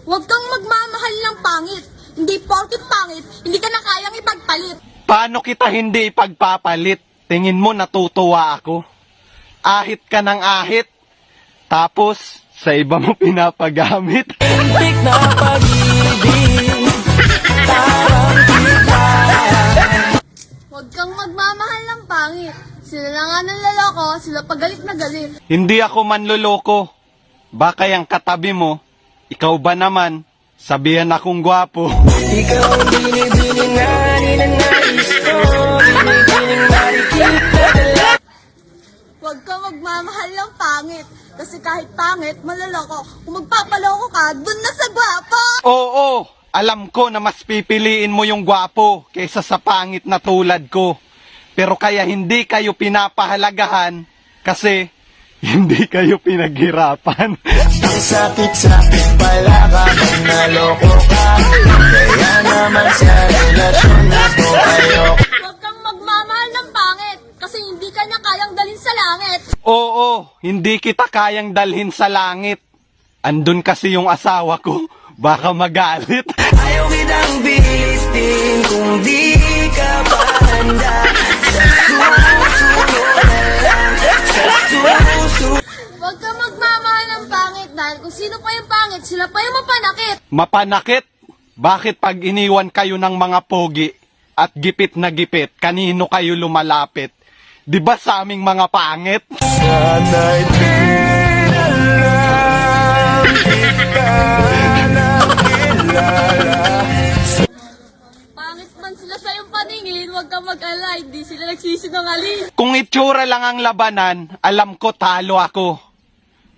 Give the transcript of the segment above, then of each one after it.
Huwag kang magmamahal ng pangit. Hindi porket pangit, hindi ka na kayang ipagpalit. Paano kita hindi ipagpapalit? Tingin mo natutuwa ako? Ahit ka ng ahit, tapos sa iba mo pinapagamit. Muntik na pag-ibig, parang kita. Huwag kang magmamahal ng pangit. Sila na nga nanlaloko, sila pagalit na galit. Hindi ako manloloko. Baka yung katabi mo, ikaw ba naman, sabihan akong gwapo. Ikaw ang binibining na ninanais ko, binibining marikita. Huwag kang magmamahal ng pangit. Kasi kahit pangit, maloloko. Kung magpapaloko ka, dun na sa gwapo! Oo, alam ko na mas pipiliin mo yung gwapo kaysa sa pangit na tulad ko. Pero kaya hindi kayo pinapahalagahan kasi hindi kayo pinaghirapan. Ang sakit-sakit pala kapag naloko ka, kaya naman sa relasyon na to ayoko. Huwag kang magmamahal ng pangit. Kasi hindi ka niya kayang dalhin sa langit. Oo, hindi kita kayang dalhin sa langit. Andun kasi yung asawa ko, baka magalit. Ayaw kitang bilitin kung di ka pa handa. Sa susunod na lang, sa susunod. Huwag kang magmamahal ng pangit dahil kung sino pa yung pangit, sila pa yung mapanakit. Mapanakit? Bakit pag iniwan kayo ng mga pogi at gipit na gipit, kanino kayo lumalapit? Di ba sa aming mga pangit? Sana'y pinalam kita ng kilala. Pangit man sila sa iyong paningin, huwag kang mag-alala, hindi sila nagsisinungaling. Kung itsura lang ang labanan, alam ko talo ako.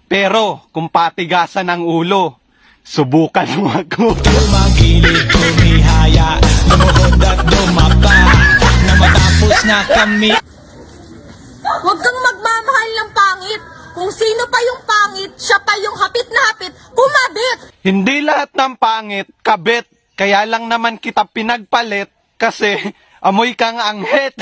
Pero kung patigasan ang ulo, subukan mo ako. Tumagilid, tumihaya, lumuhod at dumapa, na matapos na kami. Huwag kang magmamahal ng pangit. Kung sino pa yung pangit, siya pa yung hapit na hapit, kumabit. Hindi lahat ng pangit, kabit. Kaya lang naman kita pinagpalit kasi amoy kang anghit.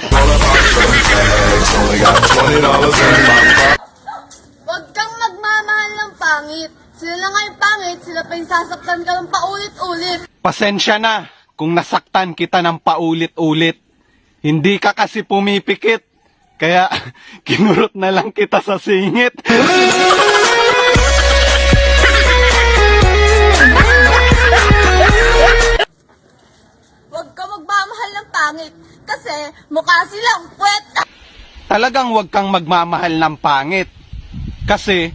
Huwag kang magmamahal ng pangit. Sila na nga yung pangit, sila pa yung sasaktan ka ng paulit-ulit. Pasensya na kung nasaktan kita ng paulit-ulit. Hindi ka kasi pumipikit. Kaya kinurot na lang kita sa singit. Huwag kang magmamahal ng pangit. Kasi mukha silang puwet. Talagang huwag kang magmamahal ng pangit. Kasi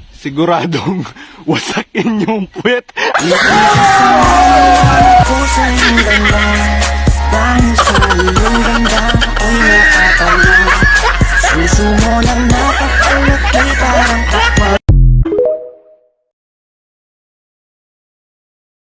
siguradong wasakin yung puwet. Puso